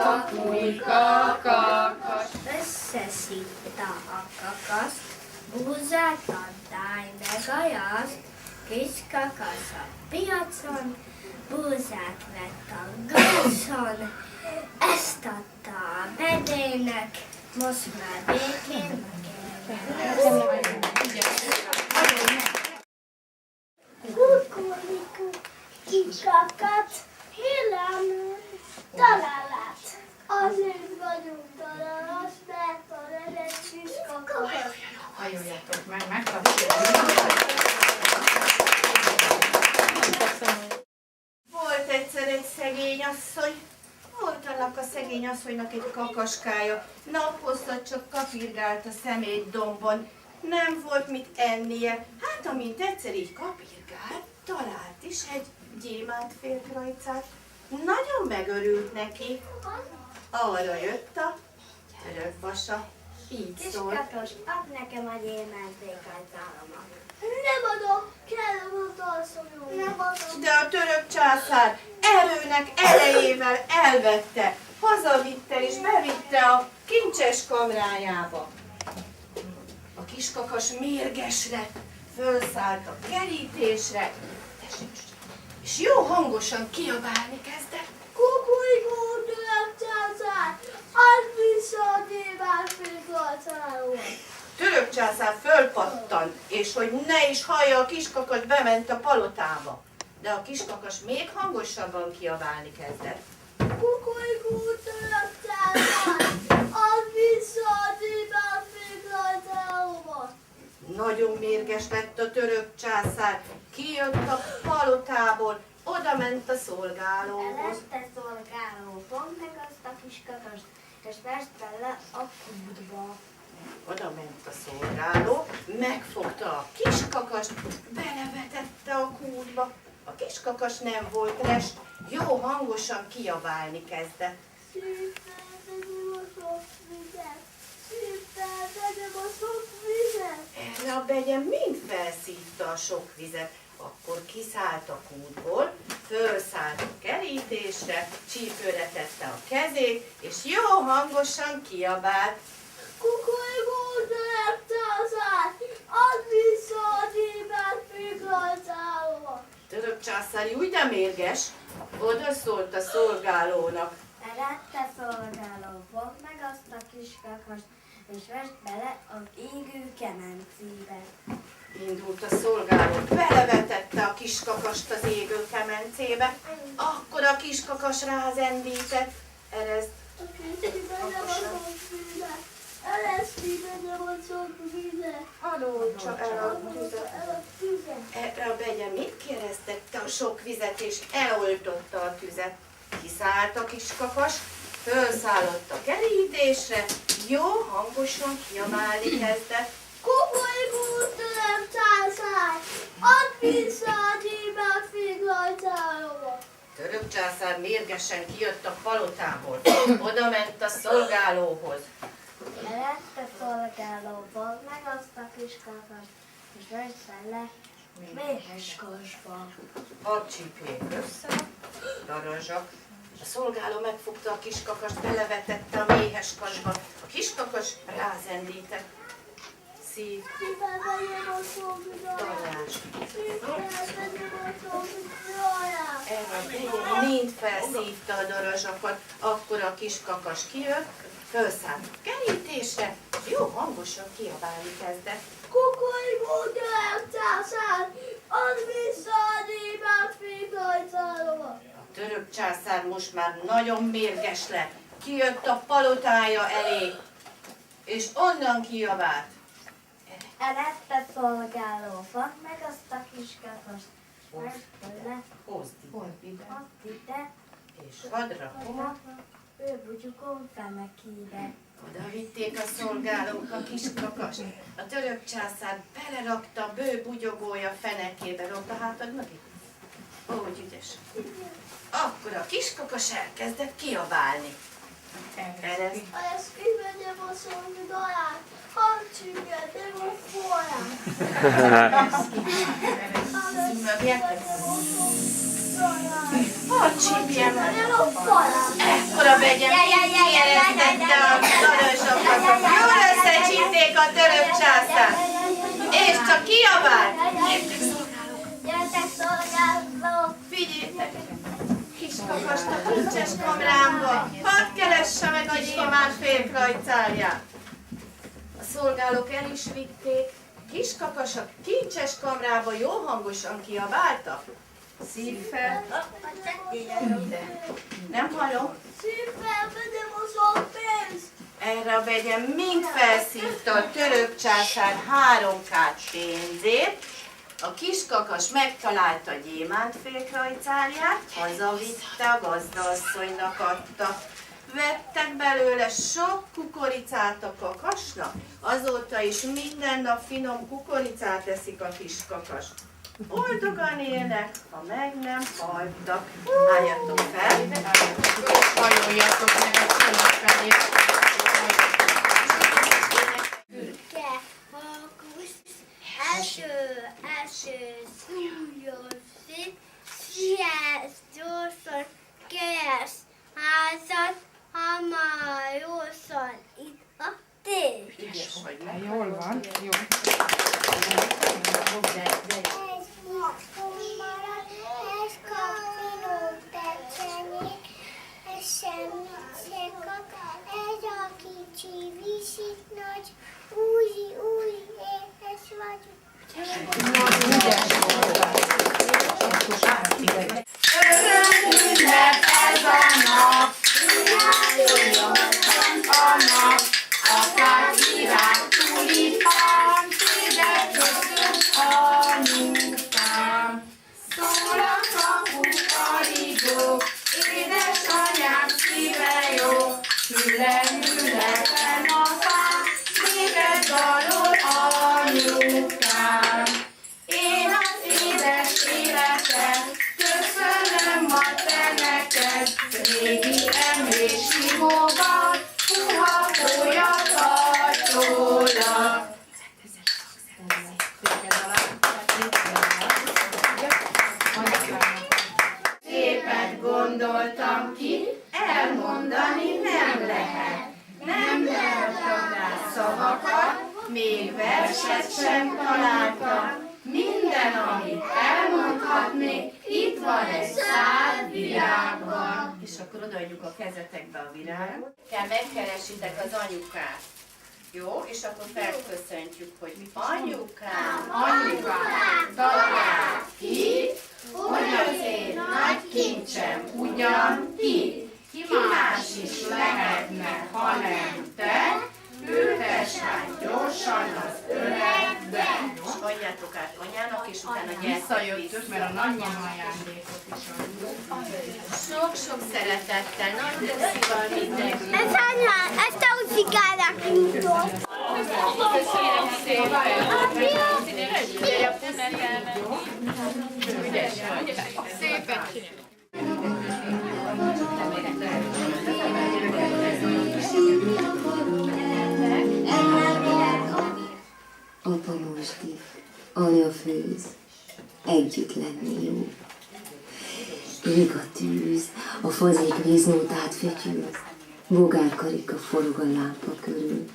Pulyka, kakas. Összeszívta a kakaszt, búzát a dáj meg a jaszt, kis kakas a piacon, búzát vett a gazon, ezt adta a bedének, most már békén megélnek. Kukuliku, kikakat, hillám, találát. Azért vagyunk talalas, mert a nevet kis kakas. Hajoljatok meg, megkapcsoljuk. Volt egyszer egy szegény asszony. Volt annak a szegény asszonynak egy kakaskája. Naphosszat csak kapirgált a szemétdombon. Nem volt mit ennie. Hát amint egyszer így kapirgált, talált is egy gyémántfélkrajcát. Nagyon megörült neki. Arra jött a törökvasa. Így Kis szólt. kakas, add nekem a gyémántfélkrajcálomat. Nem adok, kell a motorszonyom. Nem adok. De a török császár erőnek elejével elvette, hazavitte és bevitte a kincses kamrájába. A kiskakas mérges lett, fölszállt a kerítésre, és jó hangosan kiabálni kezdett. Kukulykó, török császár, add vissza a gyémántfélkrajcálomat. Török császár fölpattant, és hogy ne is hallja, a kiskakas bement a palotába. De a kiskakas még hangosabban kiabálni kezdett. Kukulykó, török császár, add vissza a gyémántfélkrajcálomat. Nagyon mérges lett a török császár, kijött a palotából, oda ment a szolgálóhoz. Eleste szolgáló, fogd meg azt a kis kakast, és vesd bele a kútba. Oda ment a szolgáló, megfogta a kiskakast, belevetette a kútba. A kiskakas nem volt rest, jó hangosan kiabálni kezdett. Szívvel tegyem a sok vizet, szívvel tegyem a sok vizet. Erre a begye mind felszívta a sok vizet. Akkor kiszállt a kútból, fölszállt a kerítésre, csípőre tette a kezét, és jó hangosan kiabált. Kukulykó, török császár, add vissza a gyémántfélkrajcálomat. Török császár úgy de mérges, oda szólt a szolgálónak. Elette szolgáló, fogd meg azt a kis kakast, és vesd bele az égő kemencébe. Indult a szolgáló, belevetette a kiskakast az égő kemencébe, akkor a kiskakas rázendített. Ereszt, A kicsi begyem a sok vizet, eleszti begyem a sok vizet. adódsa el a tüzet. El a tüzet. Erre a begye mit keresztette a sok vizet, és eloltotta a tüzet. Kiszállt a kiskakas, fölszállott a kerítésre, jó hangosan kiabálni kezdett. Kukulykó, török császár, add vissza a gyémántfélkrajcálomat. Török császár mérgesen kijött a palotából, oda ment a szolgálóhoz. Elette szolgáló, fogd meg azt a kis kakast, és vesd bele méhes kasba. Hadd csípjék össze, darazsak. A szolgáló megfogta a kiskakast, belevetette a méhes kasba. A kiskakas rázendített. Szív, Szívvel vegyem a sok vizet, darás. szívvel vegyem a sok vizet. Erre a begye mind felszívta a darazsakat, akkor a kiskakas kijött, fölszállt a kerítésre, és jó hangosan kiabálni kezdett. Kukulykó, török császár, add vissza a gyémántfélkrajcálomat. A török császár most már nagyon mérges lett, kijött a palotája elé, és onnan kiabált. Elette szolgáló, fogd meg azt a kis kakast, vesd bele, Hozd ide, add ide, és hadd rakom. ő bugyukon fenekébe. Oda vitték a szolgálók a kiskakast. A török császár belerakta a bő bugyogója fenekébe, ronta hátad mögé. Ó, hogy ügyes. Akkor a kiskakas elkezdett kiabálni. Ereszt. Ezt kivegyem a szolgálát, hadd csüggedjem a forrát. Mögé. Ezt kivegyem a szolgálát. Hadd csípjem meg. Lopolom. Ekkora vegyem, kieresztette a darazsokat. Jól összecsípték a török császárt. És csak kiabált. Jöttek szolgálók. Vigyétek kis kakast a kincses kamrámba. Hadd keresse meg a gyémánt félkrajcálját. A szolgálók el is vitték. Kis kakas a kincses kamrába jó hangosan kiabálta. Szív fel. Nem hallom. Szépen vegyem az a pénzt. Erre a vegyem mind felszívta a török császár 3K pénzét. A kiskakas megtalálta gyémántfélkrajcálját, hazavitte, a gazdaasszonynak adta. Vettek belőle sok kukoricát a kakasnak, azóta is minden nap finom kukoricát eszik a kiskakas. Boldogan élnek, ha meg nem haltak. Álljatok fel! Hajoljatok meg a csillag felé. Ke, fókusz, eső, szúrjon szét, siess gyorsan, keres házat, hamarosan itt a tér. Ügyes vagy, Hát jól van, jó. Ez vakon marad, ez kap finom pecsenyét, ez semmit se kap, ez a kicsi visít nagy, új, éhes vagy. Ügyes voltál. Ünnep ez a nap, virágoljon a nap, akár virág, tulipán, szépen köszön anyukám. Szólak a kukorigók, édesanyám szíve jó, műlen a fám, téged dalol anyukám. Én az édes életet köszönöm ma te neked, régi emlék simogat, puha folya tartólak. Szépet gondoltam ki, elmondani nem lehet. Nem találtam rá szavakat, még verset sem találtam. Minden, amit elmondhatnék, itt van egy szál virágban. És akkor odaadjuk a kezetekbe a virágot. Kell megkeresitek az anyukát. Jó? És akkor felköszöntjük, hogy anyukám, talált ki, hogy az én nagy kincsem ugyan ti. Ki más is lehetne, ha nem te, ültessány gyorsan az öregbe. És adjátok át anyának, és utána gyertek Visszajöttök, mert a nagymama ajándékot is adjuk. Sok-sok szeretettel, nagy szívval mindenki. Ez anyám, ezt a ucikának indult. Köszönöm szépen! Ügyes vagy. Szépen csinálj! Apa mosdik, anya főz, együtt lenni jó. Ég a tűz, a fazék víznótát fütyül, bogárkarika forog a lámpa körül.